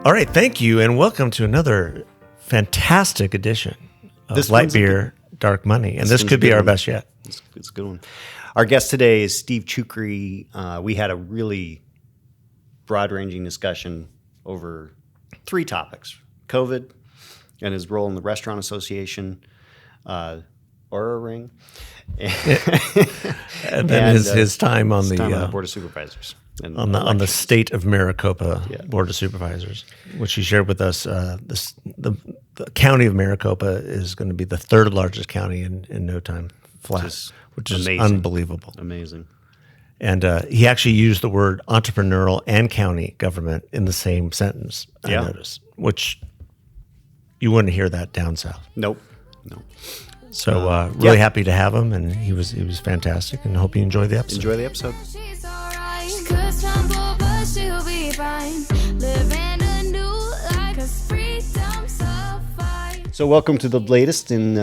All right, thank you, and welcome to another fantastic edition of Light Beer, Dark Money. And this could be our best yet. It's a good one. Our guest today is Steve Chucri. We had a really broad-ranging discussion over three topics: COVID and his role in the Restaurant Association, Oura Ring, and then his time on the Board of Supervisors. On the state of Maricopa Board of Supervisors, which he shared with us. The county of Maricopa is going to be the third largest county in no time flat, which is unbelievable. Amazing. And he actually used the word entrepreneurial and county government in the same sentence, I noticed, which you wouldn't hear that down south. Nope. So really happy to have him, and he was fantastic, and hope you enjoy the episode. Enjoy the episode. So welcome to the latest in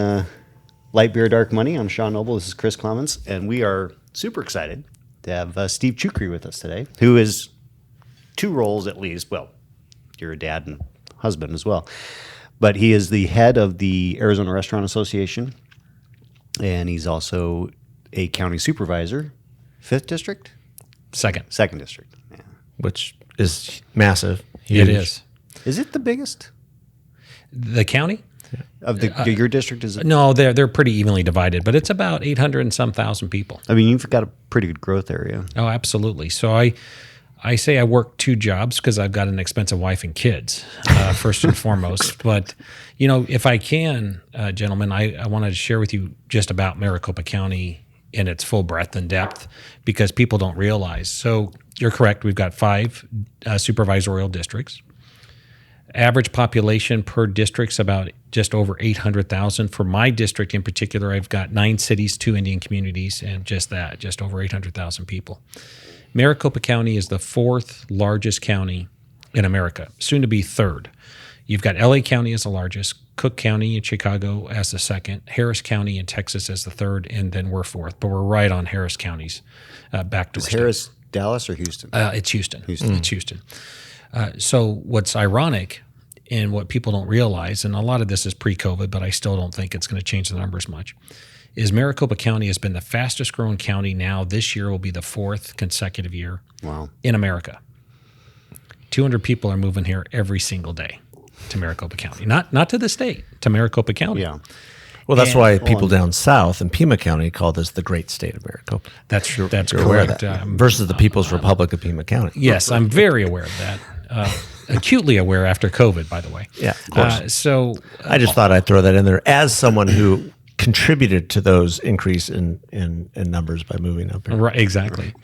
Light Beer, Dark Money. I'm Sean Noble. This is Chris Clemens, and we are super excited to have Steve Chucri with us today, who is two roles at least. Well, you're a dad and husband as well. But he is the head of the Arizona Restaurant Association, and he's also a county supervisor, 5th District? Second District. Yeah. Which is massive. Huge. It is. Is it the biggest? The county? Of your district? Is it? No, they're pretty evenly divided, but it's about 800 and some thousand people. I mean, you've got a pretty good growth area. Oh, absolutely. So I say I work two jobs because I've got an expensive wife and kids, first and foremost. But, you know, if I can, gentlemen, I wanted to share with you just about Maricopa County in its full breadth and depth, because people don't realize. So you're correct. We've got 5 supervisorial districts. Average population per district's about just over 800,000. For my district in particular, I've got 9 cities, 2 Indian communities, and just over 800,000 people. Maricopa County is the 4th largest county in America, soon to be 3rd. You've got LA County as the largest, Cook County in Chicago as the 2nd, Harris County in Texas as the 3rd, and then we're 4th. But we're right on Harris County's backdoor. Is Harris Dallas or Houston? It's Houston. It's Houston. So what's ironic and what people don't realize, and a lot of this is pre-COVID, but I still don't think it's going to change the numbers much, is Maricopa County has been the fastest growing county now. This year will be the 4th consecutive year in America. 200 people are moving here every single day to Maricopa County. Not to the state, to Maricopa County. Yeah. Well, that's why people down south in Pima County call this the great state of Maricopa. That's correct. Aware of that. Versus the People's Republic of Pima County. Yes, I'm very aware of that. Acutely aware after COVID, by the way. Yeah, of course. I just thought I'd throw that in there as someone who contributed to those increase in numbers by moving up here. Right, exactly.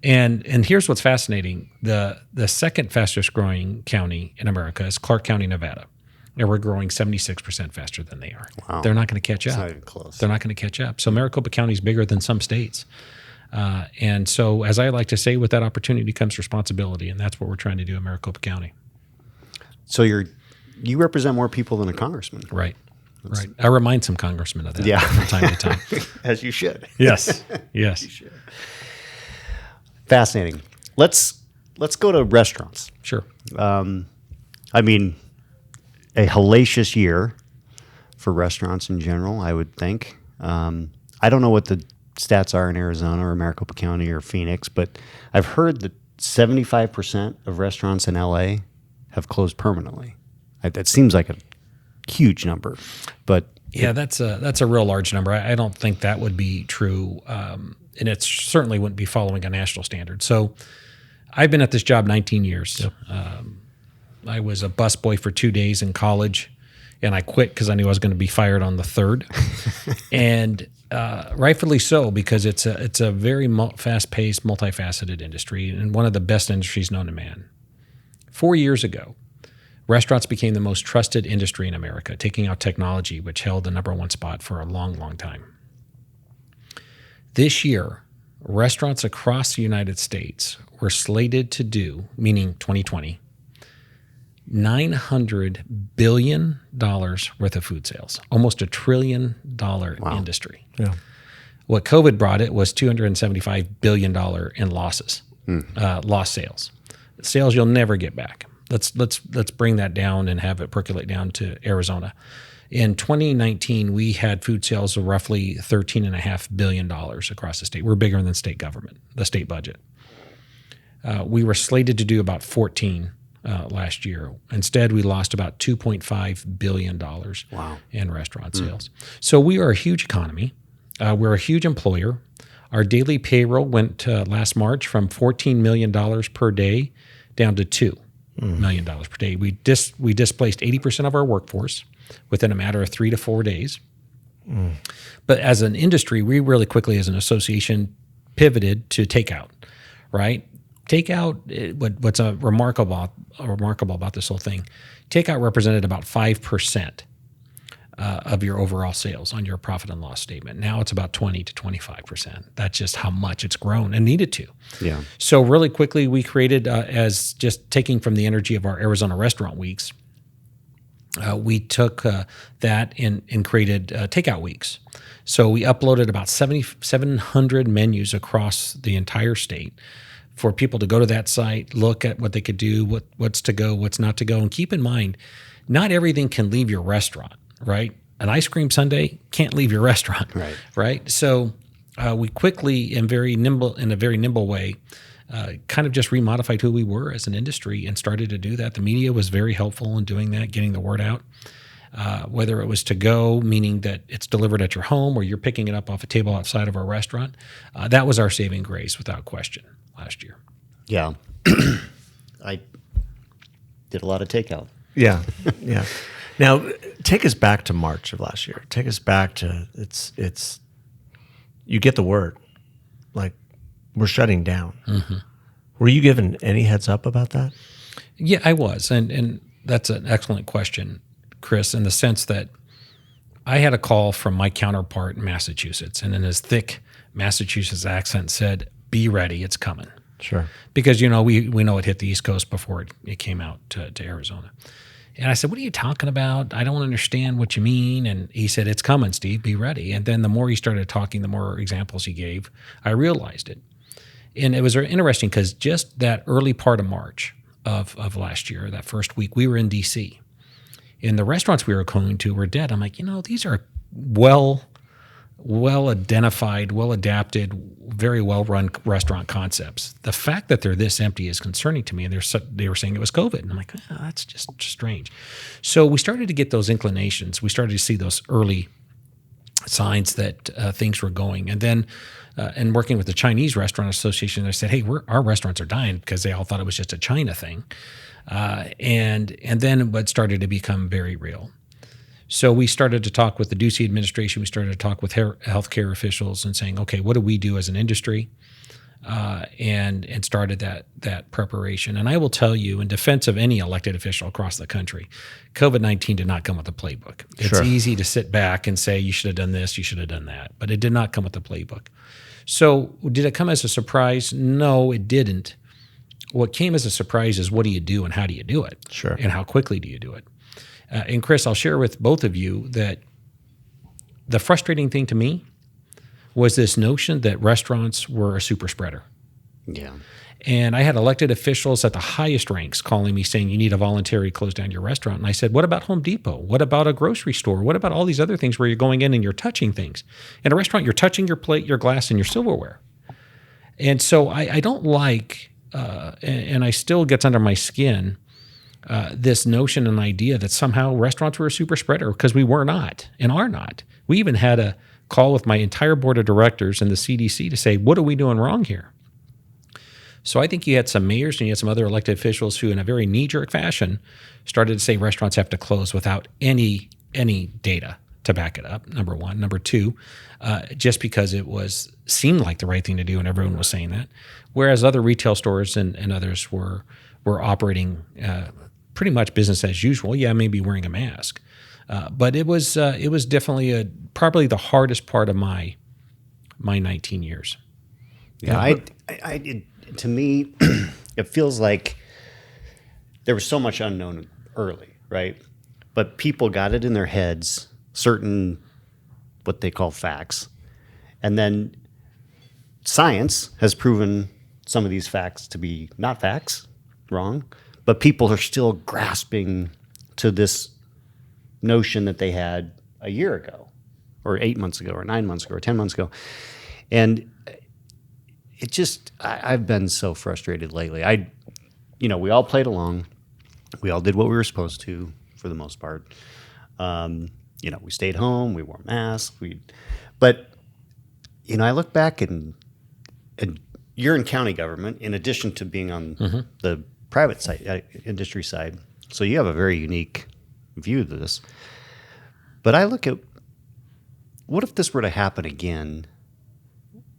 And here's what's fascinating. The second fastest growing county in America is Clark County, Nevada. And we're growing 76% faster than they are. Wow. They're not going to catch up. It's not even close. They're not going to catch up. So Maricopa County is bigger than some states. And so, as I like to say, with that opportunity comes responsibility, and that's what we're trying to do in Maricopa County. So you represent more people than a congressman. Right. Right. I remind some congressmen of that from time to time. As you should. Yes. Yes. You should. Fascinating. Let's go to restaurants. Sure. I mean, a hellacious year for restaurants in general, I would think. I don't know what the stats are in Arizona or Maricopa County or Phoenix, but I've heard that 75% of restaurants in LA have closed permanently. That seems like a huge number, but yeah, that's a real large number. I don't think that would be true, and it certainly wouldn't be following a national standard. So I've been at this job 19 years. Yep. I was a busboy for 2 days in college, and I quit because I knew I was going to be fired on the 3rd. And rightfully so, because it's a very fast-paced, multifaceted industry, and one of the best industries known to man. 4 years ago, restaurants became the most trusted industry in America, taking out technology, which held the #1 spot for a long, long time. This year, restaurants across the United States were slated to do, meaning 2020, $900 billion worth of food sales, almost $1 trillion industry. Yeah. What COVID brought it was $275 billion in losses, lost sales. Sales you'll never get back. Let's bring that down and have it percolate down to Arizona. In 2019, we had food sales of roughly $13.5 billion across the state. We're bigger than state government, the state budget. We were slated to do about 14 last year. Instead, we lost about $2.5 billion in restaurant sales. So we are a huge economy. We're a huge employer. Our daily payroll went last March from $14 million per day down to $2 million per day. We displaced 80% of our workforce within a matter of 3 to 4 days. But as an industry, we really quickly, as an association, pivoted to takeout, right? Takeout, what's remarkable about this whole thing, takeout represented about 5% of your overall sales on your profit and loss statement. Now it's about 20 to 25%. That's just how much it's grown and needed to. Yeah. So really quickly, we created, as just taking from the energy of our Arizona Restaurant Weeks, we took that and created takeout weeks. So we uploaded about 700 menus across the entire state for people to go to that site, look at what they could do, what's to go, what's not to go. And keep in mind, not everything can leave your restaurant, right? An ice cream sundae can't leave your restaurant, right? So we quickly and in a very nimble way, kind of just remodified who we were as an industry and started to do that. The media was very helpful in doing that, getting the word out. Whether it was to go, meaning that it's delivered at your home or you're picking it up off a table outside of our restaurant, that was our saving grace without question last year. Yeah. I did a lot of takeout. Yeah. Now, take us back to March of last year. Take us back to it's. You get the word, like we're shutting down. Mm-hmm. Were you given any heads up about that? Yeah, I was, and that's an excellent question, Chris, in the sense that I had a call from my counterpart in Massachusetts, and in his thick Massachusetts accent said, "Be ready, it's coming." Sure. Because we know it hit the East Coast before it came out to Arizona. And I said, "What are you talking about? I don't understand what you mean." And he said, "It's coming, Steve. Be ready." And then the more he started talking, the more examples he gave, I realized it. And it was interesting because just that early part of March of last year, that first week, we were in D.C. And the restaurants we were going to were dead. I'm like, these are well identified, well adapted, very well run restaurant concepts. The fact that they're this empty is concerning to me. And they were saying it was COVID, and I'm like, that's just strange. So we started to get those inclinations. We started to see those early signs that things were going, and then. And working with the Chinese Restaurant Association, they said, "Hey, our restaurants are dying," because they all thought it was just a China thing, and then what started to become very real. So we started to talk with the Ducey administration. We started to talk with healthcare officials and saying, "Okay, what do we do as an industry?" And started that preparation. And I will tell you, in defense of any elected official across the country, COVID-19 did not come with a playbook. It's easy to sit back and say, you should have done this, you should have done that. But it did not come with a playbook. So did it come as a surprise? No, it didn't. What came as a surprise is, what do you do and how do you do it? Sure. And how quickly do you do it? And Chris, I'll share with both of you that the frustrating thing to me was this notion that restaurants were a super spreader. Yeah. And I had elected officials at the highest ranks calling me saying, you need to voluntarily close down your restaurant. And I said, what about Home Depot? What about a grocery store? What about all these other things where you're going in and you're touching things? In a restaurant, you're touching your plate, your glass, and your silverware. And so I don't like, and I still gets under my skin, this notion and idea that somehow restaurants were a super spreader, because we were not and are not. We even had a call with my entire board of directors and the CDC to say, what are we doing wrong here? So I think you had some mayors and you had some other elected officials who, in a very knee-jerk fashion, started to say restaurants have to close without any data to back it up, number one. Number two, just because it seemed like the right thing to do and everyone was saying that, whereas other retail stores and others were operating pretty much business as usual. Yeah, maybe wearing a mask. But it was definitely probably the hardest part of my 19 years. Yeah, to me, it feels like there was so much unknown early, right? But people got it in their heads, certain what they call facts. And then science has proven some of these facts to be not facts, wrong. but people are still grasping to this notion that they had a year ago, or 8 months ago, or 9 months ago, or 10 months ago. And it just, I've been so frustrated lately. We all played along. We all did what we were supposed to, for the most part. We stayed home, we wore masks, but I look back and you're in county government in addition to being on the private side, industry side. So you have a very unique view of this. But I look at, what if this were to happen again?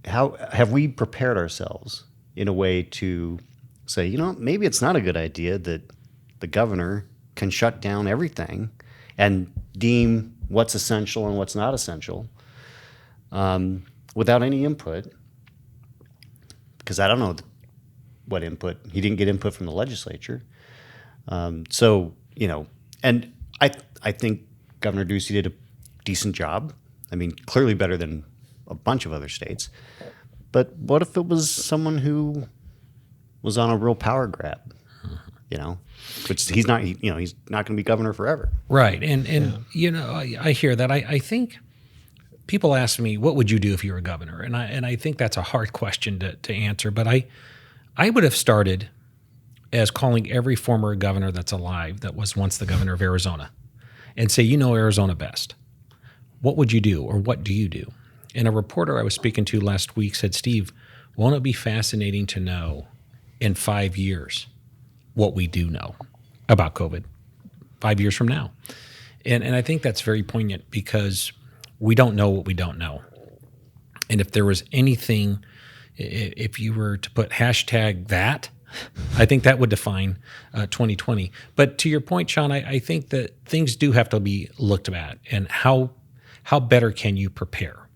How have we prepared ourselves in a way to say, maybe it's not a good idea that the governor can shut down everything and deem what's essential and what's not essential without any input? Because I don't know what input. He didn't get input from the legislature. And I think Governor Ducey did a decent job. I mean, clearly better than a bunch of other states. But what if it was someone who was on a real power grab? Which he's not. He's not going to be governor forever. Right, and I hear that. I think people ask me, "What would you do if you were governor?" And I think that's a hard question to answer. But I would have started as calling every former governor that's alive that was once the governor of Arizona, and say, Arizona best. What would you do, or what do you do? And a reporter I was speaking to last week said, "Steve, won't it be fascinating to know in 5 years what we do know about COVID 5 years from now?" And I think that's very poignant, because we don't know what we don't know. And if there was anything, if you were to put hashtag that, I think that would define 2020. But to your point, Sean, I think that things do have to be looked at, and how better can you prepare?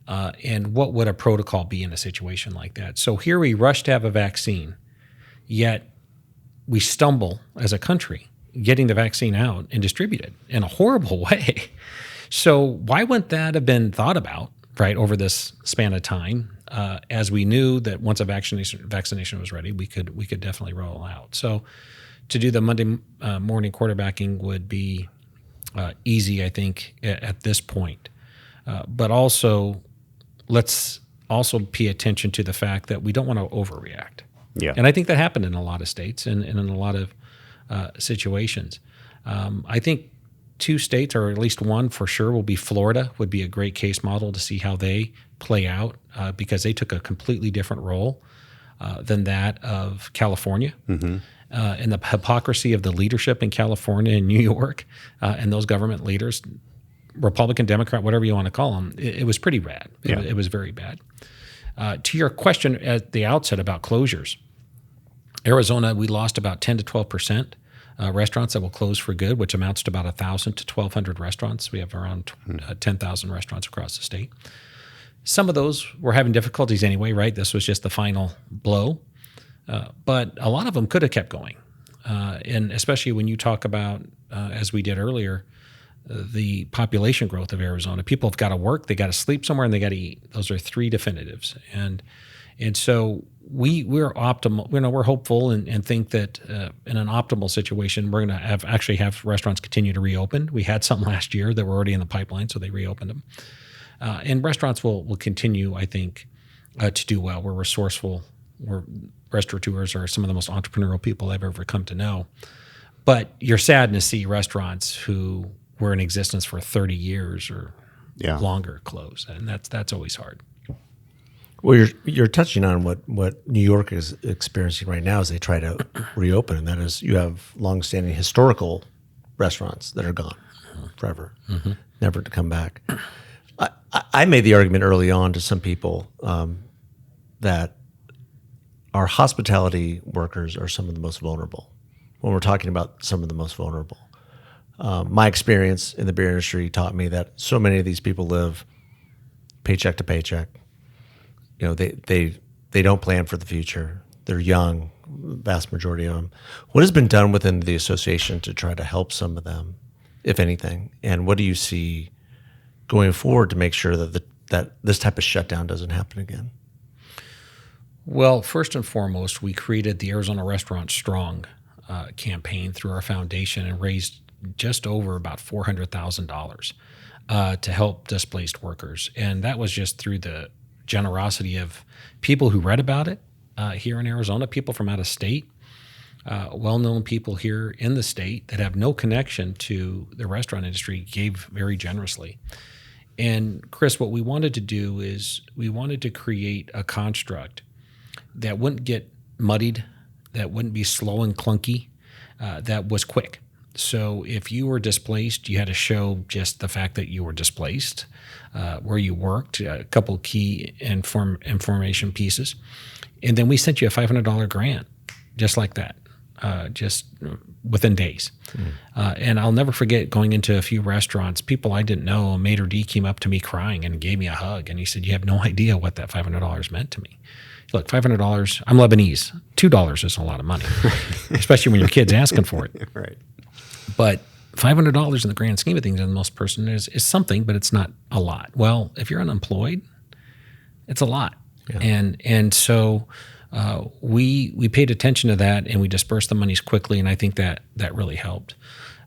And what would a protocol be in a situation like that? So here we rush to have a vaccine, yet we stumble as a country getting the vaccine out and distributed in a horrible way. So why wouldn't that have been thought about, right, over this span of time, as we knew that once a vaccination was ready, we could definitely roll out. So to do the Monday morning quarterbacking would be easy, I think, at this point. But also, let's also pay attention to the fact that we don't want to overreact. Yeah. And I think that happened in a lot of states and in a lot of situations. I think 2 states, or at least one for sure, will be Florida, would be a great case model to see how they play out, because they took a completely different role than that of California. And the hypocrisy of the leadership in California and New York and those government leaders, Republican, Democrat, whatever you want to call them, it was pretty bad. It was very bad. To your question at the outset about closures, Arizona, we lost about 10 to 12% restaurants that will close for good, which amounts to about 1,000 to 1,200 restaurants. We have around 10,000 restaurants across the state. Some of those were having difficulties anyway, right? This was just the final blow. But a lot of them could have kept going. And especially when you talk about, as we did earlier, the population growth of Arizona. People have got to work, they got to sleep somewhere, and they got to eat. Those are 3 definitives. And so we're optimal. We're hopeful and think that in an optimal situation, we're going to actually have restaurants continue to reopen. We had some last year that were already in the pipeline, so they reopened them. And restaurants will continue, I think, to do well. We're resourceful. Restaurateurs are some of the most entrepreneurial people I've ever come to know. But you're sad to see restaurants who were in existence for 30 years or longer close, and that's always hard. Well, you're touching on what New York is experiencing right now as they try to reopen, and that is you have longstanding historical restaurants that are gone forever, never to come back. I made the argument early on to some people that our hospitality workers are some of the most vulnerable when we're talking about some of the most vulnerable. My experience in the beer industry taught me that so many of these people live paycheck to paycheck. They don't plan for the future. They're young, vast majority of them. What has been done within the association to try to help some of them, if anything? And what do you see going forward to make sure that this type of shutdown doesn't happen again? Well, first and foremost, we created the Arizona Restaurant Strong campaign through our foundation and raised just over about $400,000 to help displaced workers. And that was just through the generosity of people who read about it here in Arizona, people from out of state, well-known people here in the state that have no connection to the restaurant industry gave very generously. And Chris, what we wanted to do is we wanted to create a construct that wouldn't get muddied, that wouldn't be slow and clunky, that was quick. So if you were displaced, you had to show just the fact that you were displaced, where you worked, a couple key information pieces. And then we sent you a $500 grant, just like that, just within days. And I'll never forget going into a few restaurants, people I didn't know, a maitre d' came up to me crying and gave me a hug. And he said, you have no idea what that $500 meant to me. Look, $500, I'm Lebanese. $2 isn't a lot of money, especially when your kid's asking for it. Right. But $500 in the grand scheme of things, in most person is something, but it's not a lot. Well, if you're unemployed, it's a lot. Yeah. And so we paid attention to that, and we dispersed the monies quickly, and I think that really helped.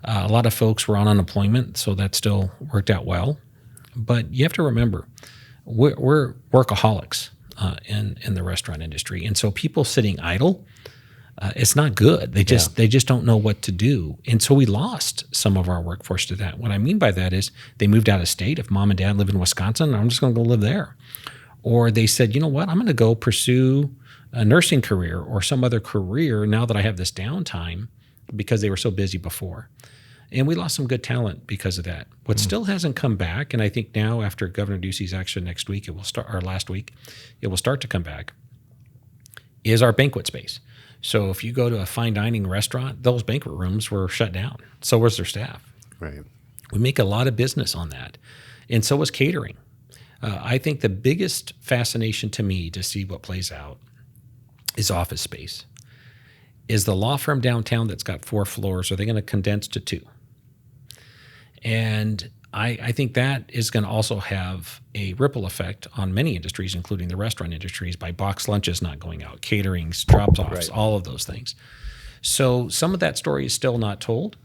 A lot of folks were on unemployment, so that still worked out well. But you have to remember, we're workaholics in the restaurant industry, and so people sitting idle, it's not good. They just don't know what to do, and so we lost some of our workforce to that. What I mean by that is they moved out of state. If mom and dad live in Wisconsin, I'm just going to go live there. Or they said, you know what, I'm going to go pursue a nursing career or some other career now that I have this downtime, because they were so busy before. And we lost some good talent because of that. What still hasn't come back, and I think now after Governor Ducey's action next week, it will start, or last week, it will start to come back, is our banquet space. So if you go to a fine dining restaurant, those banquet rooms were shut down. So was their staff. Right. We make a lot of business on that. And so was catering. I think the biggest fascination to me to see what plays out is office space. Is the law firm downtown that's got 4 floors, are they going to condense to 2? And I think that is going to also have a ripple effect on many industries, including the restaurant industries, by box lunches not going out, caterings, drop-offs, all of those things. So some of that story is still not told.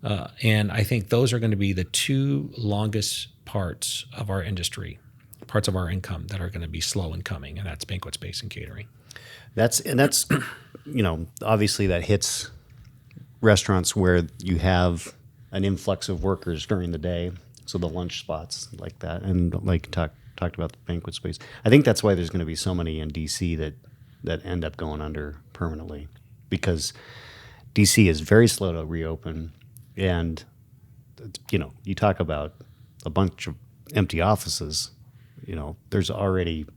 And I think those are going to be the 2 longest parts of our industry, parts of our income that are going to be slow in coming, and that's banquet space and catering. That's obviously that hits restaurants where you have an influx of workers during the day, so the lunch spots like that, and like talked about the banquet space. I think that's why there's going to be so many in D.C. that end up going under permanently, because D.C. is very slow to reopen, and you talk about a bunch of empty offices. There's already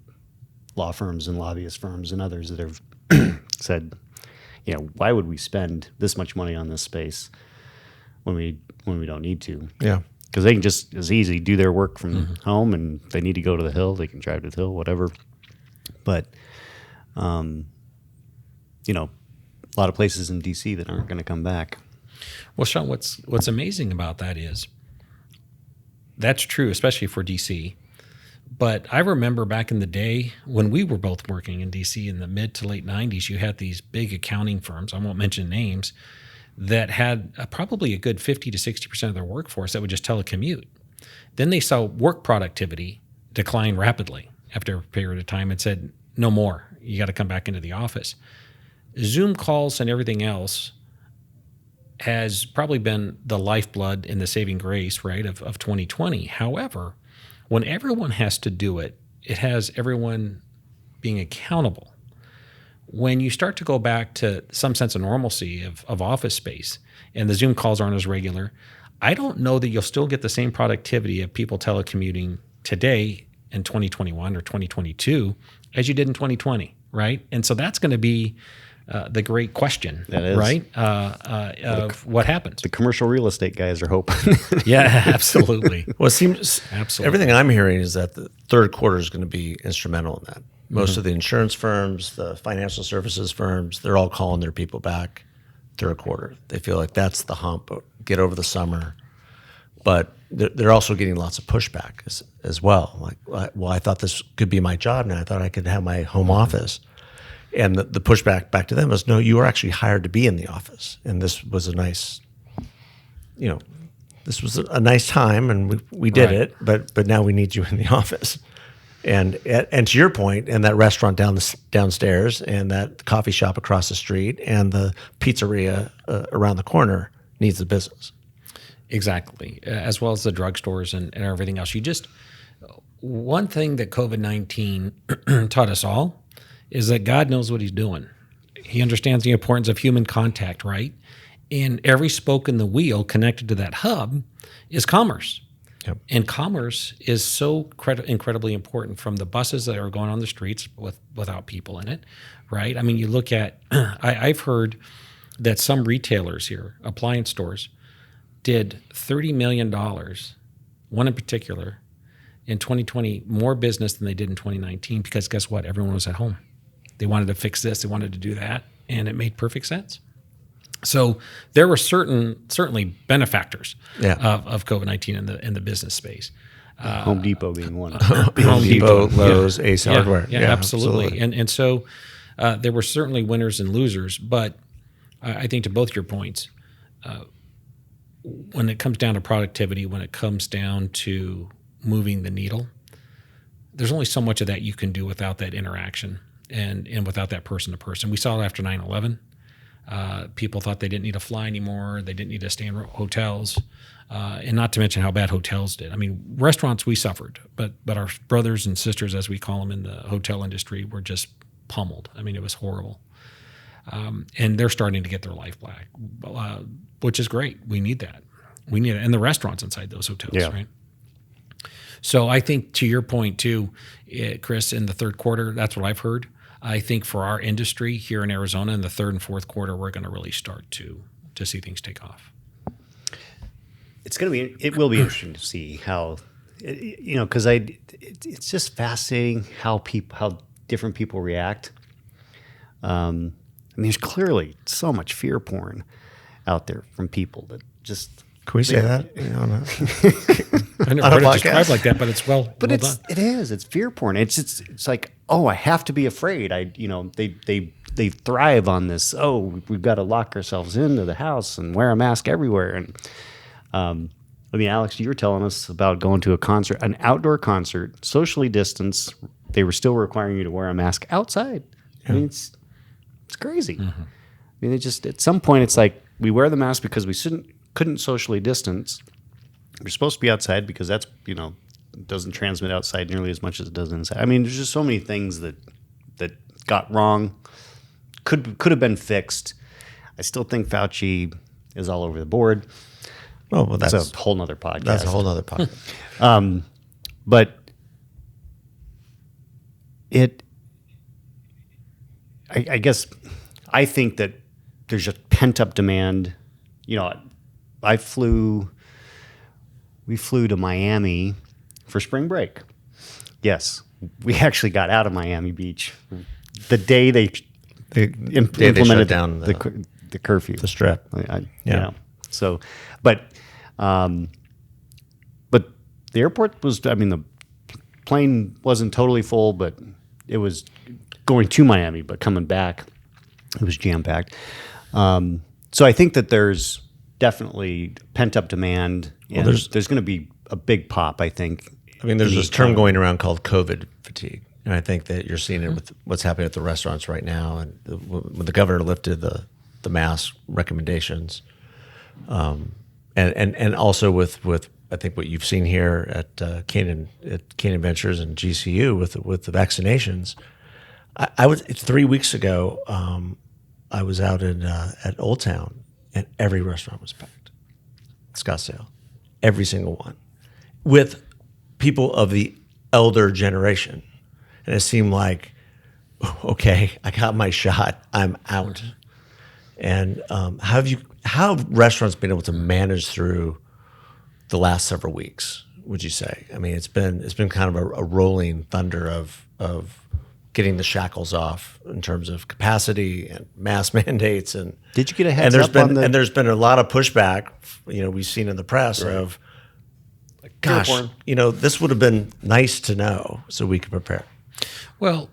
law firms and lobbyist firms and others that have said, why would we spend this much money on this space when we don't need to? Yeah. Because they can just as easy do their work from home, and if they need to go to the Hill, they can drive to the Hill, whatever. But, a lot of places in D.C. that aren't going to come back. Well, Sean, what's amazing about that is that's true, especially for D.C., but I remember back in the day when we were both working in D.C. in the mid to late 90s, you had these big accounting firms, I won't mention names, that had probably a good 50 to 60% of their workforce that would just telecommute. Then they saw work productivity decline rapidly after a period of time and said, no more, you got to come back into the office. Zoom calls and everything else has probably been the lifeblood and the saving grace, right, of 2020. However, when everyone has to do it, it has everyone being accountable. When you start to go back to some sense of normalcy of office space and the Zoom calls aren't as regular, I don't know that you'll still get the same productivity of people telecommuting today in 2021 or 2022 as you did in 2020, right? And so that's going to be the great question, right? Of what happens. The commercial real estate guys are hoping. Yeah, absolutely. Well, it seems Absolutely. Everything I'm hearing is that the third quarter is going to be instrumental in that. Most of the insurance firms, the financial services firms, they're all calling their people back third quarter. They feel like that's the hump, get over the summer. But they're also getting lots of pushback as well. Like, well, I thought this could be my job now. I thought I could have my home office. And the pushback back to them was, no, you were actually hired to be in the office. And this was a nice, this was a nice time, and we did it, but now we need you in the office. And to your point, and that restaurant downstairs, and that coffee shop across the street, and the pizzeria around the corner needs the business. Exactly, as well as the drugstores and everything else. One thing that COVID-19 taught us all is that God knows what he's doing. He understands the importance of human contact, right? And every spoke in the wheel connected to that hub is commerce. Yep. And commerce is so incredibly important, from the buses that are going on the streets without people in it, right? I mean, you look at, I've heard that some retailers here, appliance stores, did $30 million, one in particular, in 2020, more business than they did in 2019, because guess what? Everyone was at home. They wanted to fix this, they wanted to do that, and it made perfect sense. So there were certainly benefactors of COVID-19 in the business space. Home Depot being one. Home Depot, Lowe's, Ace Hardware. Yeah, absolutely. And so there were certainly winners and losers. But I think, to both your points, when it comes down to productivity, when it comes down to moving the needle, there's only so much of that you can do without that interaction and without that person to person. We saw it after 9/11. People thought they didn't need to fly anymore. They didn't need to stay in hotels, and not to mention how bad hotels did. I mean, restaurants, we suffered, but our brothers and sisters, as we call them in the hotel industry, were just pummeled. I mean, it was horrible. And they're starting to get their life back, which is great. We need that. We need it. And the restaurants inside those hotels, right? So I think, to your point too, Chris, in the third quarter, that's what I've heard. I think for our industry here in Arizona, in the third and fourth quarter, we're going to really start to see things take off. It will be interesting to see how, because it's just fascinating how different people react. I mean, there's clearly so much fear porn out there from people that just. Can we say that? I never heard it described like that, but it's well done. It is. It's fear porn. It's like, oh, I have to be afraid. They thrive on this. Oh, we've got to lock ourselves into the house and wear a mask everywhere. And I mean, Alex, you were telling us about going to a concert, an outdoor concert, socially distanced. They were still requiring you to wear a mask outside. Yeah. I mean, it's crazy. Mm-hmm. I mean, it just, at some point, it's like, we wear the mask because we couldn't socially distance. We're supposed to be outside because that's, doesn't transmit outside nearly as much as it does inside. I mean, there's just so many things that got wrong, could have been fixed. I still think Fauci is all over the board. Well, that's a whole nother podcast. That's a whole nother podcast. But I guess I think that there's just pent up demand. We flew to Miami for spring break. Yes, we actually got out of Miami Beach the day they implemented down the curfew, the strip. So, but the airport was. I mean, the plane wasn't totally full, but it was going to Miami, but coming back, it was jam packed. So I think that there's definitely pent up demand, and there's going to be a big pop, I think. I mean, there's this term going around called COVID fatigue, and I think that you're seeing it with what's happening at the restaurants right now, and when the governor lifted the mask recommendations, and also with I think what you've seen here at Canaan Ventures and GCU with the vaccinations. It's 3 weeks ago. I was out at Old Town, and every restaurant was packed. Scottsdale, every single one, with people of the elder generation. And it seemed like, okay, I got my shot, I'm out. And how have restaurants been able to manage through the last several weeks, would you say? I mean, it's been kind of a rolling thunder of getting the shackles off in terms of capacity and mask mandates. And did you get a heads up on and there's been a lot of pushback, we've seen in the press of, gosh, this would have been nice to know so we could prepare. Well,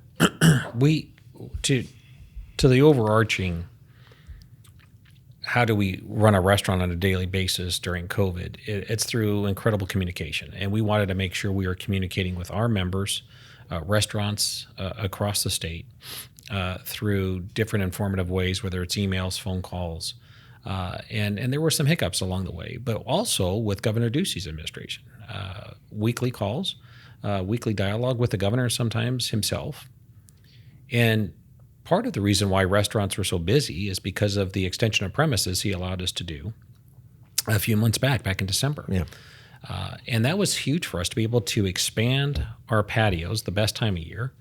to the overarching, how do we run a restaurant on a daily basis during COVID? It's through incredible communication. And we wanted to make sure we were communicating with our members, restaurants across the state, through different informative ways, whether it's emails, phone calls, and there were some hiccups along the way, but also with Governor Ducey's administration. Weekly calls, weekly dialogue with the governor, sometimes himself. And part of the reason why restaurants were so busy is because of the extension of premises he allowed us to do a few months back in December. Yeah. And that was huge for us to be able to expand our patios, the best time of year.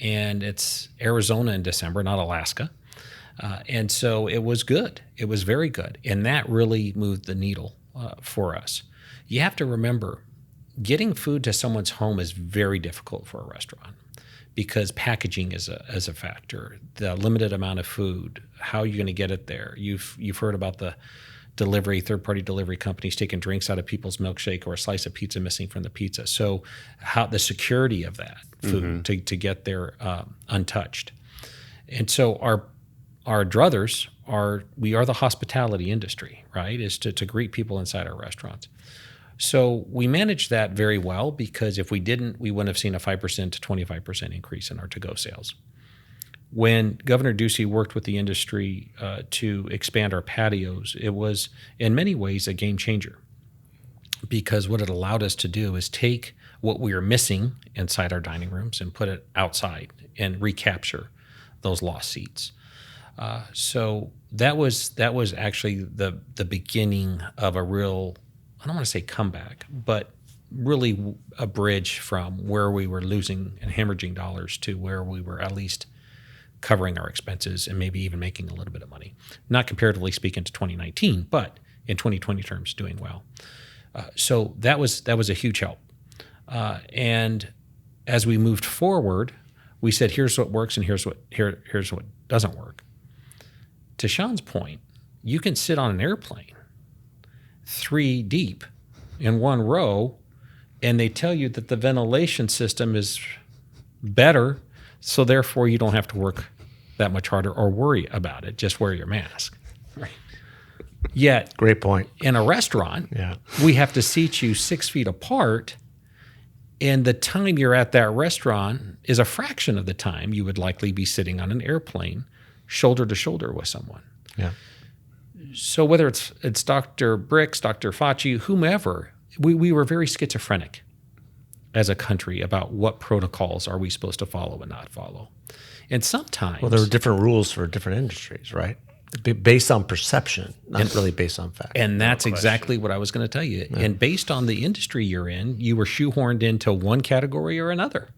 And it's Arizona in December, not Alaska. And so it was good. It was very good. And that really moved the needle for us. You have to remember, getting food to someone's home is very difficult for a restaurant because packaging is a factor. The limited amount of food, how are you going to get it there? You've heard about the third-party delivery companies taking drinks out of people's milkshake or a slice of pizza missing from the pizza. So how the security of that food to get there untouched. And so our druthers we are the hospitality industry, right? Is to greet people inside our restaurants. So we managed that very well because if we didn't, we wouldn't have seen a 5% to 25% increase in our to-go sales. When Governor Ducey worked with the industry to expand our patios, it was in many ways a game changer because what it allowed us to do is take what we were missing inside our dining rooms and put it outside and recapture those lost seats. So that was actually the beginning of a real, I don't want to say comeback, but really a bridge from where we were losing and hemorrhaging dollars to where we were at least covering our expenses and maybe even making a little bit of money. Not comparatively speaking to 2019, but in 2020 terms, doing well. So that was a huge help. And as we moved forward, we said, here's what works and here's what doesn't work. To Sean's point, you can sit on an airplane 3 deep in one row, and they tell you that the ventilation system is better, so therefore you don't have to work that much harder or worry about it. Just wear your mask. Right. Yet, Great point. in a restaurant, we have to seat you 6 feet apart, and the time you're at that restaurant is a fraction of the time you would likely be sitting on an airplane shoulder to shoulder with someone. Yeah. So whether it's Dr. Bricks, Dr. Fauci, whomever, we were very schizophrenic as a country about what protocols are we supposed to follow and not follow. And sometimes... Well, there were different rules for different industries, right? Based on perception, not really based on fact. And that's exactly what I was going to tell you. Yeah. And based on the industry you're in, you were shoehorned into one category or another.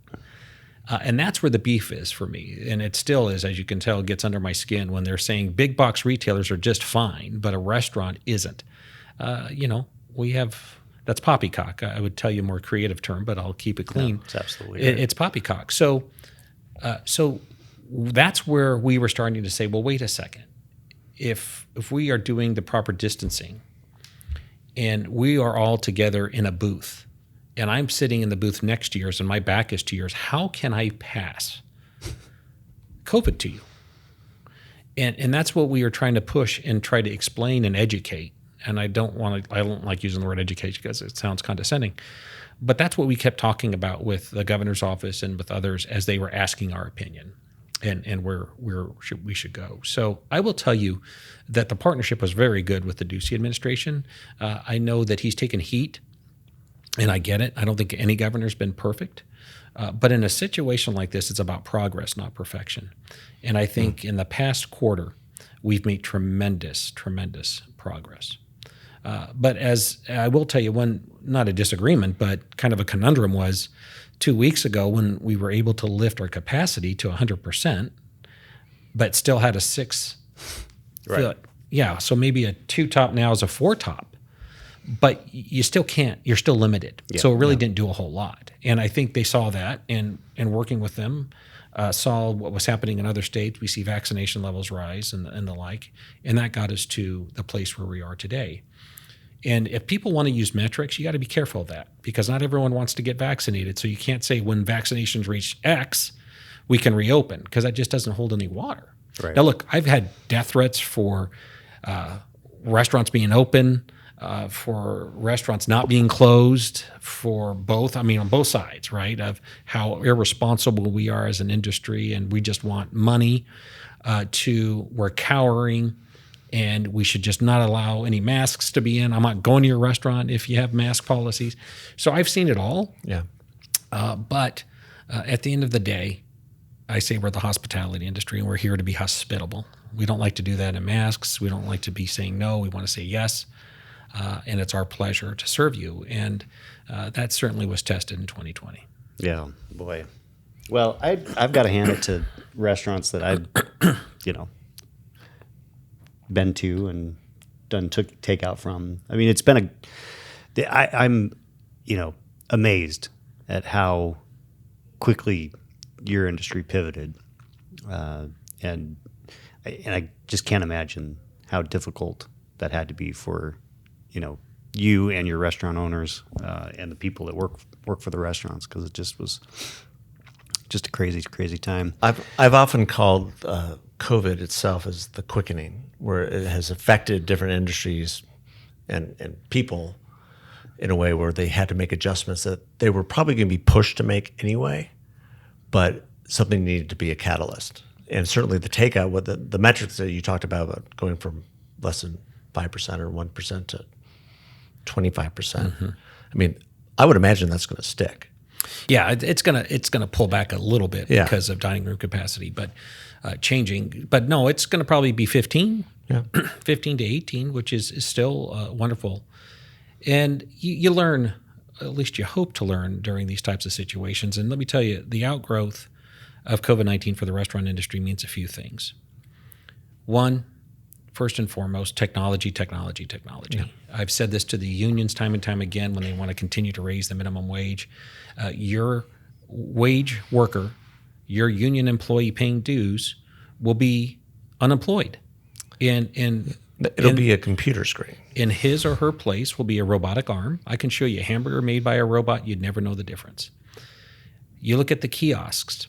And that's where the beef is for me. And it still is, as you can tell, gets under my skin when they're saying big box retailers are just fine, but a restaurant isn't. We have, that's poppycock. I would tell you a more creative term, but I'll keep it clean. No, it's absolutely right. It's poppycock. So that's where we were starting to say, well, wait a second. If we are doing the proper distancing and we are all together in a booth, and I'm sitting in the booth next to yours and my back is to yours, how can I pass COVID to you? And that's what we are trying to push and try to explain and educate. And I don't like using the word education because it sounds condescending. But that's what we kept talking about with the governor's office and with others as they were asking our opinion and where we should go. So I will tell you that the partnership was very good with the Ducey administration. I know that he's taken heat. And I get it. I don't think any governor's been perfect. But in a situation like this, it's about progress, not perfection. And I think in the past quarter, we've made tremendous, tremendous progress. But as I will tell you, not a disagreement, but kind of a conundrum was 2 weeks ago when we were able to lift our capacity to 100%, but still had a 6 foot. Yeah, so maybe a 2 top now is a 4 top. But you still can't, you're still limited. Yeah, so it really didn't do a whole lot. And I think they saw that and working with them, saw what was happening in other states. We see vaccination levels rise and the like. And that got us to the place where we are today. And if people want to use metrics, you got to be careful of that because not everyone wants to get vaccinated. So you can't say when vaccinations reach X, we can reopen, because that just doesn't hold any water. Right. Now, look, I've had death threats for restaurants being open, for restaurants not being closed, for both. I mean, on both sides, right? Of how irresponsible we are as an industry, and we just want money. To we're cowering, and we should just not allow any masks to be in. I'm not going to your restaurant if you have mask policies. So I've seen it all. Yeah. But at the end of the day, I say we're the hospitality industry, and we're here to be hospitable. We don't like to do that in masks. We don't like to be saying no. We want to say yes. And it's our pleasure to serve you. And that certainly was tested in 2020. Yeah, boy. Well, I've got to hand it to restaurants that I've, been to and done takeout from. I mean, it's been I'm amazed at how quickly your industry pivoted, and I just can't imagine how difficult that had to be for, you and your restaurant owners and the people that work for the restaurants, because it just was just a crazy time. I've often called COVID itself as the quickening, where it has affected different industries and people in a way where they had to make adjustments that they were probably going to be pushed to make anyway, but something needed to be a catalyst. And certainly the takeout, with the metrics that you talked about going from less than 5% or 1% to 25%. Mm-hmm. I mean, I would imagine that's going to stick. Yeah, it's gonna pull back a little bit because of dining room capacity, but changing. But no, it's going to probably be 15 to 18, which is still wonderful. And you learn, at least you hope to learn, during these types of situations. And let me tell you, the outgrowth of COVID-19 for the restaurant industry means a few things. One, first and foremost, technology. Yeah. I've said this to the unions time and time again when they want to continue to raise the minimum wage. Your wage worker, your union employee paying dues, will be unemployed. It'll be a computer screen. In his or her place will be a robotic arm. I can show you a hamburger made by a robot. You'd never know the difference. You look at the kiosks.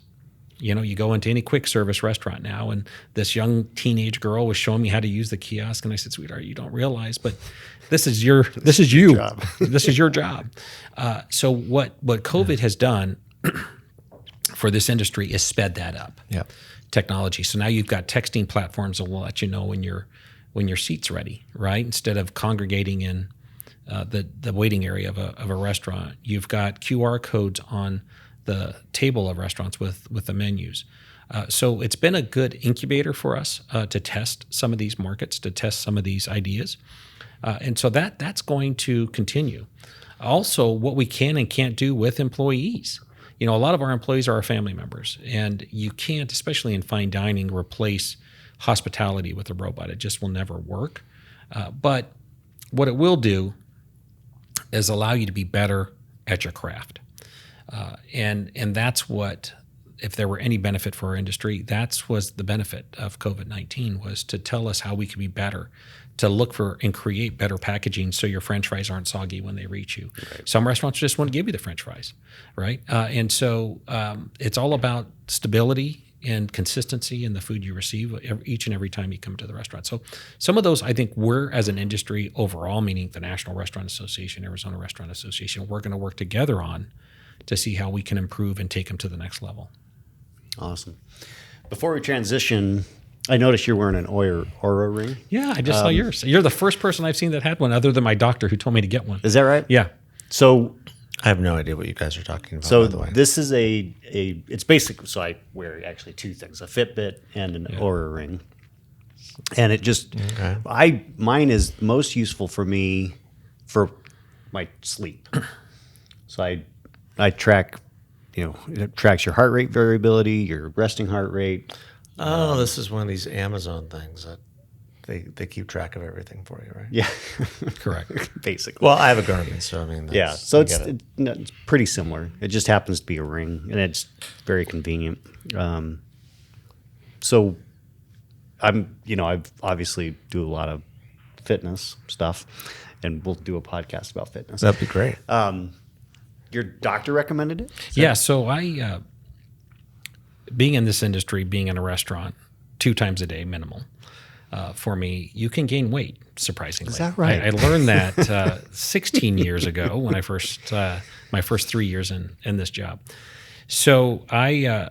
You go into any quick service restaurant now, and this young teenage girl was showing me how to use the kiosk, and I said, "Sweetheart, you don't realize, but this is you. This is your job." So what COVID has done for this industry is sped that up. Yeah. Technology. So now you've got texting platforms that will let you know when your seat's ready, right? Instead of congregating in the waiting area of a restaurant, you've got QR codes on the table of restaurants with the menus. So it's been a good incubator for us to test some of these markets, to test some of these ideas. And so that's going to continue. Also, what we can and can't do with employees. A lot of our employees are our family members, and you can't, especially in fine dining, replace hospitality with a robot. It just will never work. But what it will do is allow you to be better at your craft. And that's what, if there were any benefit for our industry, that was the benefit of COVID-19, was to tell us how we could be better, to look for and create better packaging so your French fries aren't soggy when they reach you. Right. Some restaurants just want to give you the French fries, right? And so it's all about stability and consistency in the food you receive each and every time you come to the restaurant. So some of those, I think we're, as an industry overall, meaning the National Restaurant Association, Arizona Restaurant Association, we're going to work together on to see how we can improve and take them to the next level. Awesome. Before we transition, I noticed you're wearing an Aura ring. Yeah, I just saw yours. You're the first person I've seen that had one, other than my doctor who told me to get one. Is that right? Yeah. So I have no idea what you guys are talking about, so by the way. This is it's basic. So I wear actually two things, a Fitbit and an Aura ring. And it just, mine is most useful for me for my sleep. So I track, it tracks your heart rate variability, your resting heart rate. Oh, this is one of these Amazon things that they keep track of everything for you, right? Yeah, correct. Basically. Well, I have a Garmin, so I mean, so it's pretty similar. It just happens to be a ring, and it's very convenient. So I've obviously do a lot of fitness stuff, and we'll do a podcast about fitness. That'd be great. Your doctor recommended it? Yeah, so I being in this industry, being in a restaurant 2 times a day minimal, for me, you can gain weight, surprisingly. Is that right? I learned that 16 years ago when I my first 3 years in this job. So I,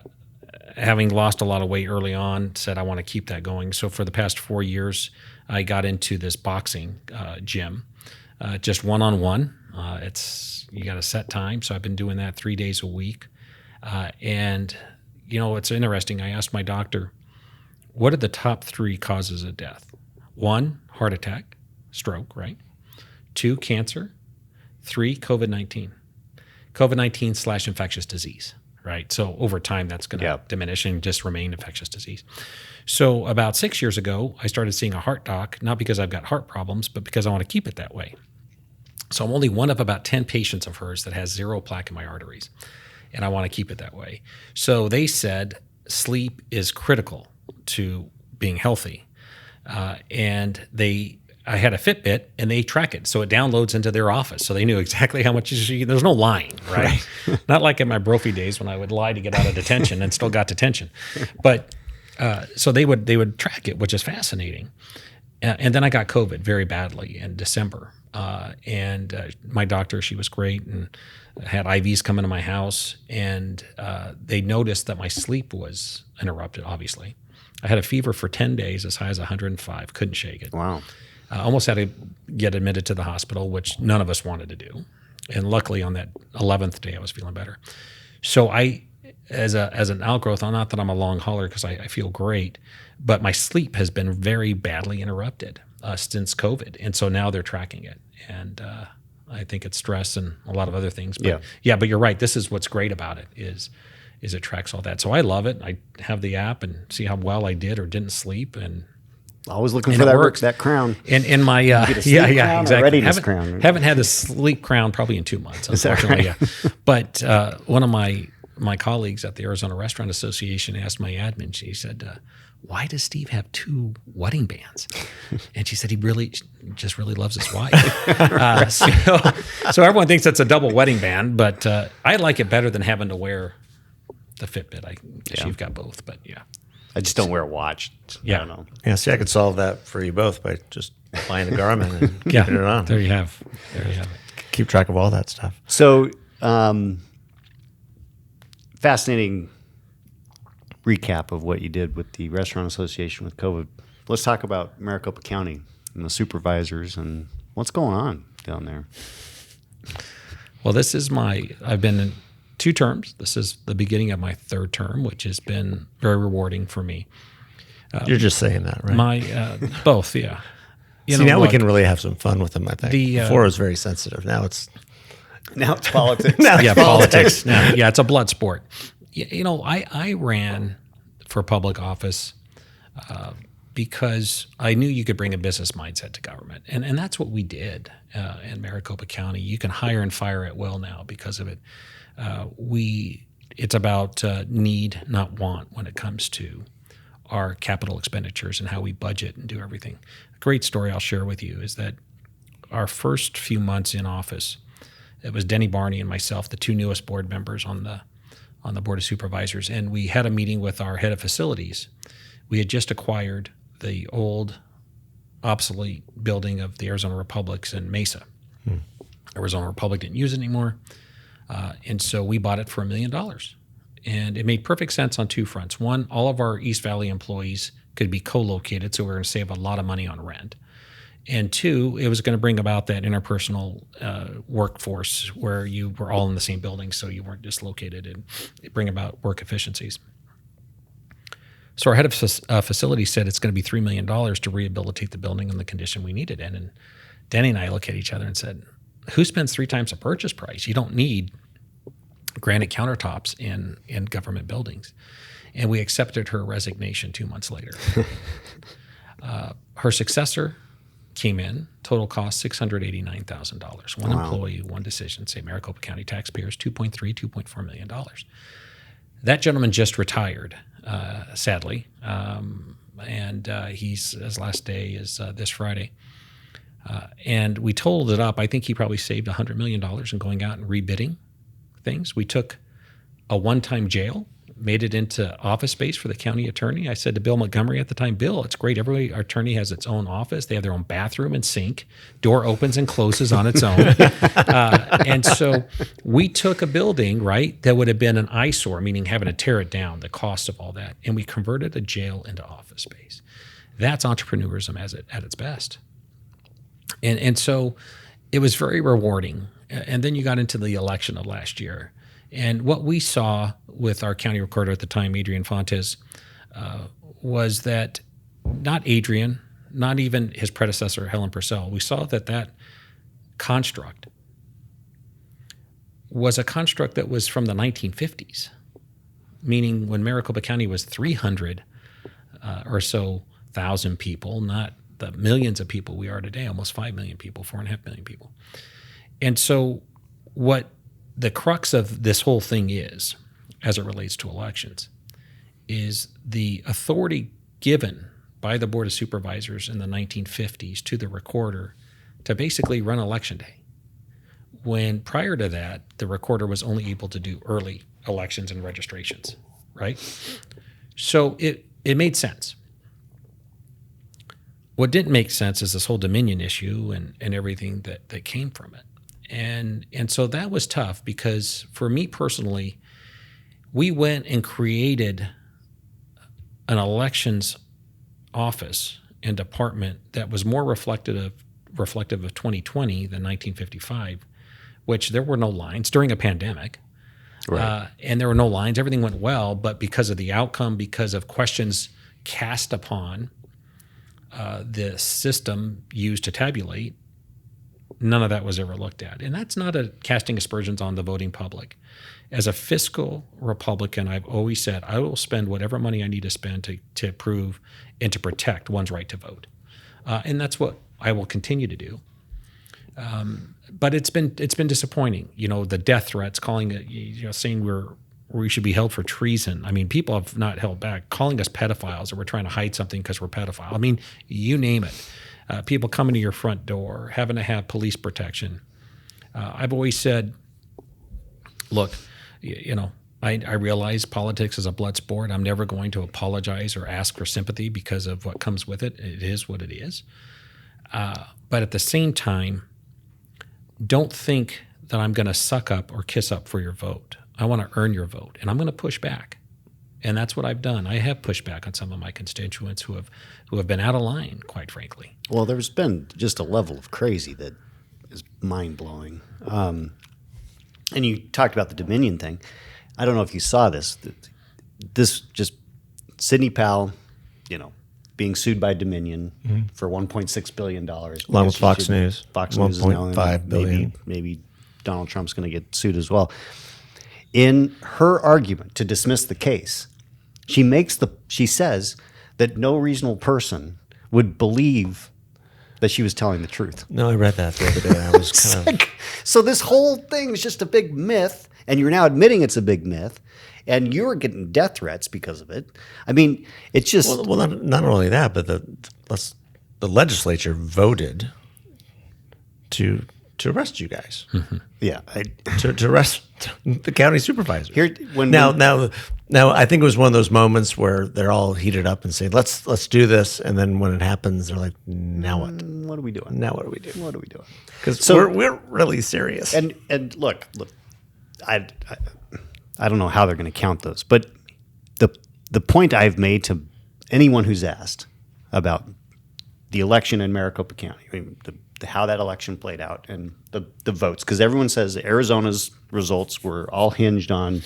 having lost a lot of weight early on, said I want to keep that going. So for the past 4 years, I got into this boxing gym, just one-on-one. You got a set time, so I've been doing that 3 days a week. And it's interesting. I asked my doctor, what are the top 3 causes of death? 1, heart attack, stroke, right? 2, cancer. 3, COVID-19. COVID-19 / infectious disease, right? So over time, that's going to diminish and just remain infectious disease. So about 6 years ago, I started seeing a heart doc, not because I've got heart problems, but because I want to keep it that way. So I'm only one of about 10 patients of hers that has 0 plaque in my arteries, and I want to keep it that way. So they said sleep is critical to being healthy. I had a Fitbit, and they track it. So it downloads into their office. So they knew exactly how much there's no lying, right? Not like in my Brophy days when I would lie to get out of detention and still got detention. But so they would track it, which is fascinating. And then I got COVID very badly in December. My doctor, she was great and had IVs come into my house. And they noticed that my sleep was interrupted, obviously. I had a fever for 10 days as high as 105, couldn't shake it. Wow. Almost had to get admitted to the hospital, which none of us wanted to do. And luckily on that 11th day, I was feeling better. So as an outgrowth, not that I'm a long hauler because I feel great, but my sleep has been very badly interrupted since COVID. And so now they're tracking it. And I think it's stress and a lot of other things. But but you're right. This is what's great about it is it tracks all that. So I love it. I have the app and see how well I did or didn't sleep, and always looking for that crown. In my exactly. Readiness crown. Haven't had the sleep crown probably in 2 months, unfortunately. Right? But one of my colleagues at the Arizona Restaurant Association asked my admin. She said, "Why does Steve have 2 wedding bands?" And she said he really loves his wife. So everyone thinks that's a double wedding band, but I like it better than having to wear the Fitbit. I guess you've got both, but yeah. I just don't wear a watch. Yeah. I don't know. Yeah, see, I could solve that for you both by just buying the Garmin and keeping it on. There you have it. Keep track of all that stuff. So, fascinating recap of what you did with the Restaurant Association with COVID. Let's talk about Maricopa County and the supervisors and what's going on down there. Well, I've been in 2 terms. This is the beginning of my 3rd term, which has been very rewarding for me. You're just saying that, right? Both, yeah. Now we can really have some fun with them, I think. Before it was very sensitive. Now it's politics. Politics. It's a blood sport. I ran for public office because I knew you could bring a business mindset to government. And that's what we did in Maricopa County. You can hire and fire at will now because of it. It's about need, not want, when it comes to our capital expenditures and how we budget and do everything. A great story I'll share with you is that our first few months in office, it was Denny Barney and myself, the 2 newest board members on the Board of Supervisors, and we had a meeting with our head of facilities. We had just acquired the old, obsolete building of the Arizona Republics in Mesa. Arizona Republic didn't use it anymore. And so we bought it for $1 million. And it made perfect sense on 2 fronts. One, all of our East Valley employees could be co-located, so we were going to save a lot of money on rent. And 2, it was going to bring about that interpersonal workforce where you were all in the same building, so you weren't dislocated, and bring about work efficiencies. So our head of facility said it's going to be $3 million to rehabilitate the building in the condition we need it in. And Denny and I looked at each other and said, who spends 3 times the purchase price? You don't need granite countertops in government buildings. And we accepted her resignation 2 months later. Her successor came in, total cost $689,000. One employee, one decision, say Maricopa County taxpayers, $2.4 million. That gentleman just retired, sadly. And his last day is this Friday. And we totaled it up. I think he probably saved $100 million in going out and rebidding things. We took a one-time jail made it into office space for the county attorney. I said to Bill Montgomery at the time, Bill, it's great. Our attorney has its own office. They have their own bathroom and sink. Door opens and closes on its own. And so we took a building, right, that would have been an eyesore, meaning having to tear it down, the cost of all that, and we converted a jail into office space. That's entrepreneurism at its best. And so it was very rewarding. And then you got into the election of last year. And what we saw with our county recorder at the time, Adrian Fontes, was that not Adrian, not even his predecessor, Helen Purcell, we saw that construct was a construct that was from the 1950s, meaning when Maricopa County was 300 or so thousand people, not the millions of people we are today, almost 5 million people, 4.5 million people. And so what the crux of this whole thing is, as it relates to elections, is the authority given by the Board of Supervisors in the 1950s to the recorder to basically run election day. When prior to that, the recorder was only able to do early elections and registrations, right? So it made sense. What didn't make sense is this whole Dominion issue and everything that came from it. And so that was tough because for me personally, we went and created an elections office and department that was more reflective of 2020 than 1955, which there were no lines during a pandemic. Right. And there were no lines. Everything went well, but because of the outcome, because of questions cast upon the system used to tabulate, none of that was ever looked at. And that's not a casting aspersions on the voting public. As a fiscal Republican, I've always said I will spend whatever money I need to spend to prove and to protect one's right to vote. And that's what I will continue to do. But it's been disappointing. You know, the death threats, calling it, saying we should be held for treason. I mean, people have not held back, calling us pedophiles or we're trying to hide something because we're pedophile. I mean, you name it. People coming to your front door, having to have police protection. I've always said, look, I realize politics is a blood sport. I'm never going to apologize or ask for sympathy because of what comes with it. It is what it is. But at the same time, don't think that I'm going to suck up or kiss up for your vote. I want to earn your vote, and I'm going to push back. And that's what I've done. I have pushed back on some of my constituents who have been out of line, quite frankly. Well, there's been just a level of crazy that is mind-blowing. And you talked about the Dominion thing. I don't know if you saw this. This just Sidney Powell, being sued by Dominion for $1.6 billion. Along with Fox News. Fox News is now $1.5 billion. Maybe Donald Trump's going to get sued as well. In her argument to dismiss the case, she says that no reasonable person would believe that she was telling the truth. No, I read that the other day. I was kind of... So this whole thing is just a big myth, and you're now admitting it's a big myth, and you're getting death threats because of it. I mean, it's just... Well, not only that, but the legislature voted to arrest you guys. Mm-hmm. Yeah. To arrest the county supervisors. Now, I think it was one of those moments where they're all heated up and saying, let's do this. And then when it happens, they're like, now what? What are we doing? Now what do we do? What are we doing? Because we're really serious. And look, I don't know how they're going to count those, but the point I've made to anyone who's asked about the election in Maricopa County, I mean, how that election played out and the votes, because everyone says Arizona's results were all hinged on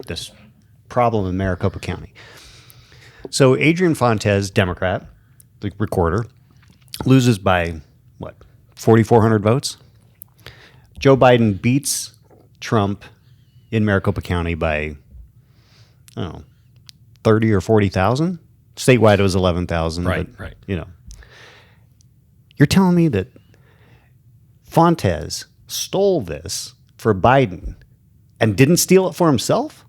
this problem in Maricopa County. So Adrian Fontes, Democrat, the recorder, loses by, 4,400 votes? Joe Biden beats Trump in Maricopa County by, 30 or 40,000? Statewide, it was 11,000. Right. You're telling me that Fontes stole this for Biden and didn't steal it for himself?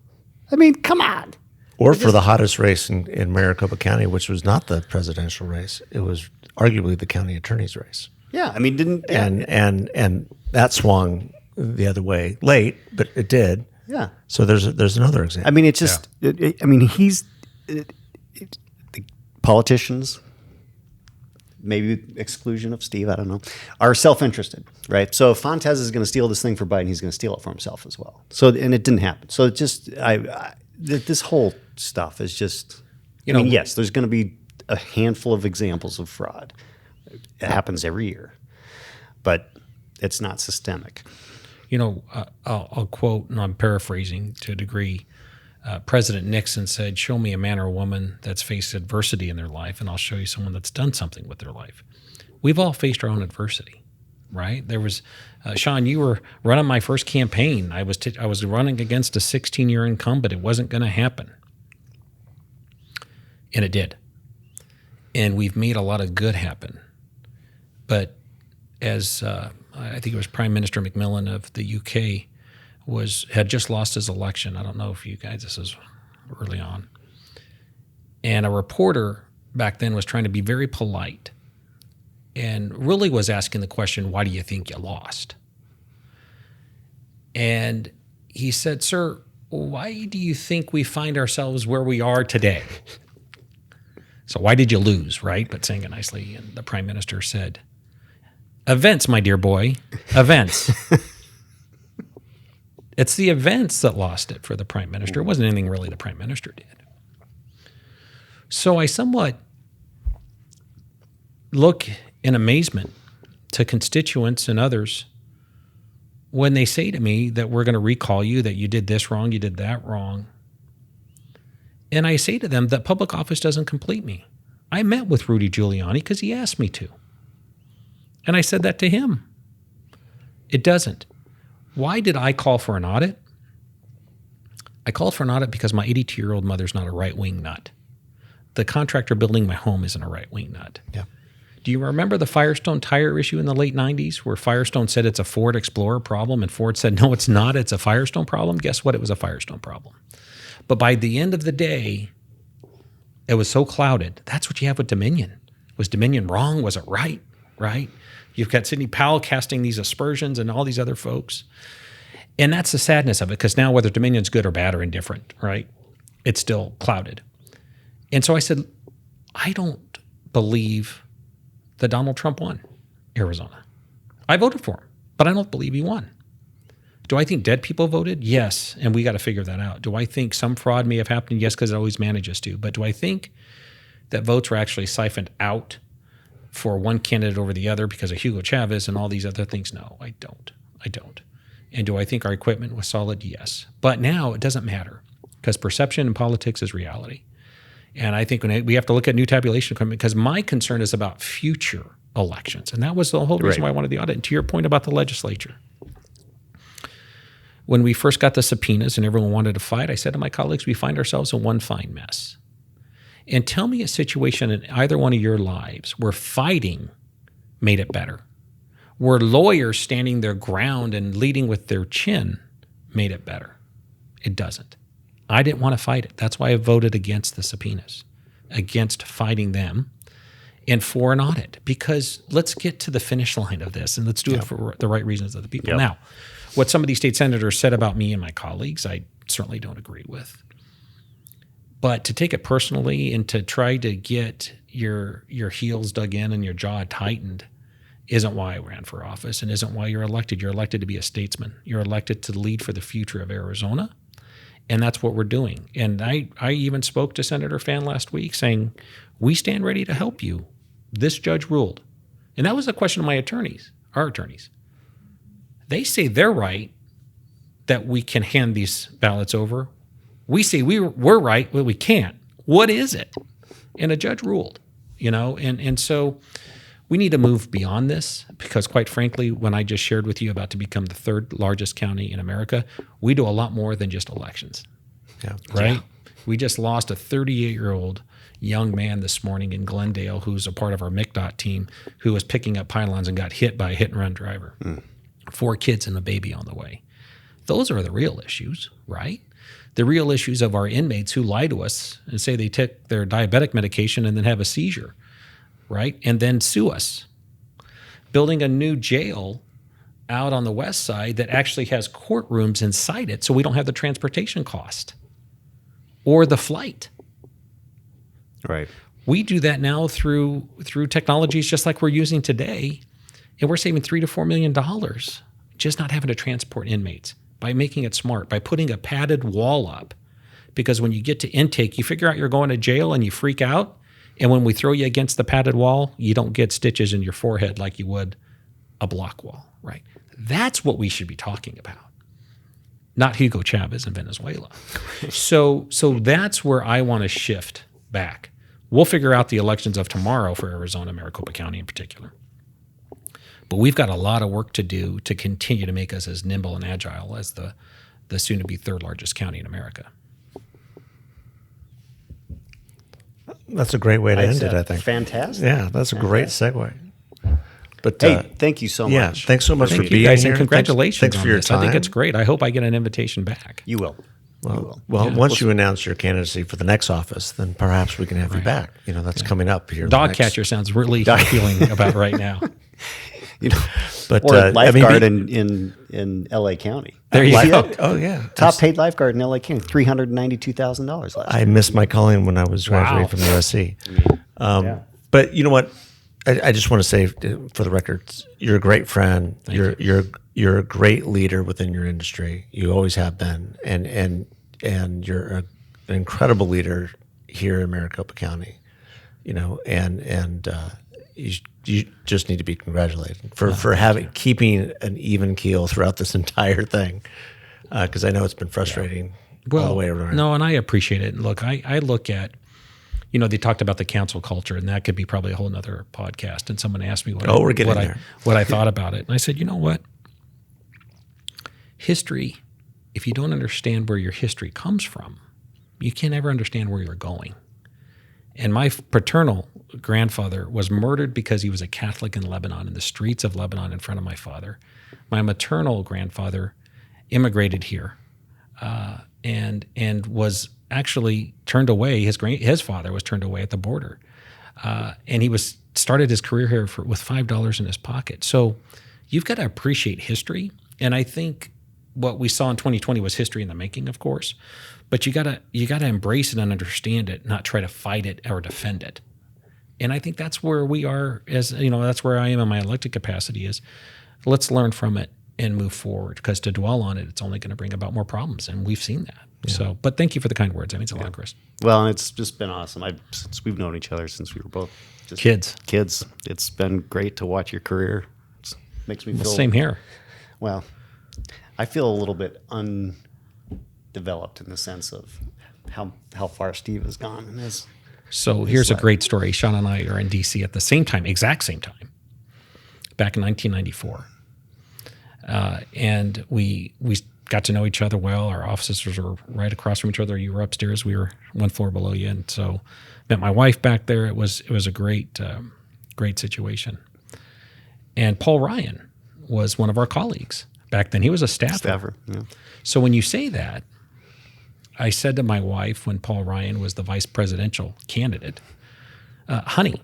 I mean, come on. Or for the hottest race in Maricopa County, which was not the presidential race. It was arguably the county attorney's race. Yeah, I mean, and that swung the other way late, but it did. Yeah. So there's another example. I mean, it's just. The politicians, maybe exclusion of Steve, I don't know, are self-interested, right? So if Fontes is going to steal this thing for Biden, he's going to steal it for himself as well. So, and it didn't happen. So it just, this whole stuff is just, yes, there's going to be a handful of examples of fraud. It happens every year, but it's not systemic. I'll quote, and I'm paraphrasing to a degree. President Nixon said, "Show me a man or a woman that's faced adversity in their life, and I'll show you someone that's done something with their life." We've all faced our own adversity, right? There was, Sean, you were running my first campaign. I was running against a 16-year incumbent. It wasn't going to happen, and it did. And we've made a lot of good happen. But as I think it was Prime Minister Macmillan of the UK had just lost his election. I don't know if you guys, this is early on. And a reporter back then was trying to be very polite and really was asking the question, "Why do you think you lost?" And he said, "Sir, why do you think we find ourselves where we are today?" So why did you lose, right? But saying it nicely. And the Prime Minister said, "Events, my dear boy, events." It's the events that lost it for the Prime Minister. It wasn't anything really the Prime Minister did. So I somewhat look in amazement to constituents and others when they say to me that we're going to recall you, that you did this wrong, you did that wrong. And I say to them that public office doesn't complete me. I met with Rudy Giuliani because he asked me to. And I said that to him. It doesn't. Why did I call for an audit? I called for an audit because my 82-year-old mother's not a right-wing nut. The contractor building my home isn't a right-wing nut. Yeah. Do you remember the Firestone tire issue in the late 90s where Firestone said it's a Ford Explorer problem and Ford said, no, it's not, it's a Firestone problem? Guess what? It was a Firestone problem. But by the end of the day, it was so clouded. That's what you have with Dominion. Was Dominion wrong? Was it right? Right? You've got Sidney Powell casting these aspersions and all these other folks. And that's the sadness of it, because now whether Dominion's good or bad or indifferent, right, it's still clouded. And so I said, I don't believe that Donald Trump won Arizona. I voted for him, but I don't believe he won. Do I think dead people voted? Yes, and we got to figure that out. Do I think some fraud may have happened? Yes, because it always manages to. But do I think that votes were actually siphoned out for one candidate over the other because of Hugo Chavez and all these other things? No, I don't. And do I think our equipment was solid? Yes. But now it doesn't matter because perception in politics is reality. And I think we have to look at new tabulation equipment because my concern is about future elections. And that was the whole reason why I wanted the audit. And to your point about the legislature, when we first got the subpoenas and everyone wanted to fight, I said to my colleagues, we find ourselves in one fine mess. And tell me a situation in either one of your lives where fighting made it better, where lawyers standing their ground and leading with their chin made it better. It doesn't. I didn't want to fight it. That's why I voted against the subpoenas, against fighting them, and for an audit. Because let's get to the finish line of this, and let's do it for the right reasons of the people. Now, what some of these state senators said about me and my colleagues, I certainly don't agree with. But to take it personally and to try to get your heels dug in and your jaw tightened isn't why I ran for office and isn't why you're elected. You're elected to be a statesman. You're elected to lead for the future of Arizona, and that's what we're doing. And I even spoke to Senator Fan last week saying, we stand ready to help you. This judge ruled. And that was the question of my attorneys, our attorneys. They say they're right that we can hand these ballots over. We say we're right, but we can't. What is it? And a judge ruled, and so we need to move beyond this because, quite frankly, when I just shared with you about to become the third largest county in America, we do a lot more than just elections. Yeah. Right? Yeah. We just lost a 38-year-old young man this morning in Glendale who's a part of our MCDOT team who was picking up pylons and got hit by a hit-and-run driver. 4 kids and a baby on the way. Those are the real issues, right? The real issues of our inmates who lie to us and say they took their diabetic medication and then have a seizure, right? And then sue us. Building a new jail out on the west side that actually has courtrooms inside it, so we don't have the transportation cost or the flight. Right. We do that now through technologies just like we're using today, and we're saving $3 to $4 million just not having to transport inmates by making it smart, by putting a padded wall up. Because when you get to intake, you figure out you're going to jail and you freak out, and when we throw you against the padded wall, you don't get stitches in your forehead like you would a block wall, right? That's what we should be talking about, not Hugo Chavez in Venezuela. So that's where I want to shift back. We'll figure out the elections of tomorrow for Arizona, Maricopa County in particular. But we've got a lot of work to do to continue to make us as nimble and agile as the soon-to-be third largest county in America. That's a great way to end it, I think. Fantastic. Yeah, that's a great segue. But hey, thank you so much. Yeah, thanks so much for being guys, here. and congratulations thanks on for your this. time. I think it's great. I hope I get an invitation back. You will. Well, once you announce your candidacy for the next office, then perhaps we can have you back. That's coming up here. Dog catcher sounds really appealing about right now. But or lifeguard in LA County. There you go. Oh yeah, top paid lifeguard in LA County, $392,000 last year. I missed my calling when I was graduating from USC. But you know what? I just want to say, for the record, you're a great friend. You're a great leader within your industry. You always have been, and you're an incredible leader here in Maricopa County. You just need to be congratulated for keeping an even keel throughout this entire thing, because I know it's been frustrating all the way around. No, and I appreciate it. Look, I look at, they talked about the council culture, and that could be probably a whole nother podcast. And someone asked me what I thought about it, and I said, you know what? History, if you don't understand where your history comes from, you can't ever understand where you're going. And my paternal grandfather was murdered because he was a Catholic in Lebanon, in the streets of Lebanon in front of my father. My maternal grandfather immigrated here and was actually turned away. His father was turned away at the border. And he started his career here with $5 in his pocket. So you've got to appreciate history. And I think what we saw in 2020 was history in the making, of course. But you gotta embrace it and understand it, not try to fight it or defend it. And I think that's where we are, that's where I am in my elected capacity, is let's learn from it and move forward, because to dwell on it, it's only going to bring about more problems. And we've seen that. Yeah. So, but thank you for the kind words. That means a lot, Chris. Well, it's just been awesome. Since we've known each other since we were both just kids. It's been great to watch your career. It makes me feel same here. Well, I feel a little bit undeveloped in the sense of how far Steve has gone in his. So here's a great story. Sean and I are in D.C. at the same time, exact same time, back in 1994. And we got to know each other well. Our offices were right across from each other. You were upstairs. We were one floor below you. And so met my wife back there. It was a great situation. And Paul Ryan was one of our colleagues back then. He was a staffer. Yeah. So when you say that, I said to my wife when Paul Ryan was the vice presidential candidate, honey,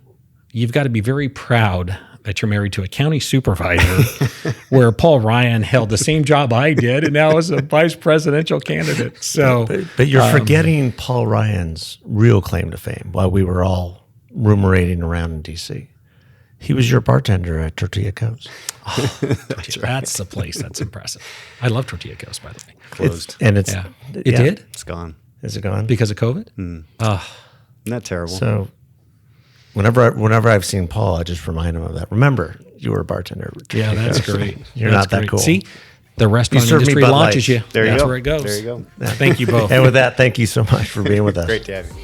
you've got to be very proud that you're married to a county supervisor where Paul Ryan held the same job I did and now is a vice presidential candidate. So, but you're forgetting Paul Ryan's real claim to fame while we were all rumorating around in D.C. He was your bartender at Tortilla Coast. Oh, that's the place. That's impressive. I love Tortilla Coast, by the way. Closed. It did? It's gone. Is it gone? Because of COVID? Isn't that terrible? So whenever I've seen Paul, I just remind him of that. Remember, you were a bartender. Yeah, that's great. You're not that cool. See, the restaurant industry launches you. There you That's go. where it goes. There you go. Thank you both. And with that, thank you so much for being with us. Great to have you.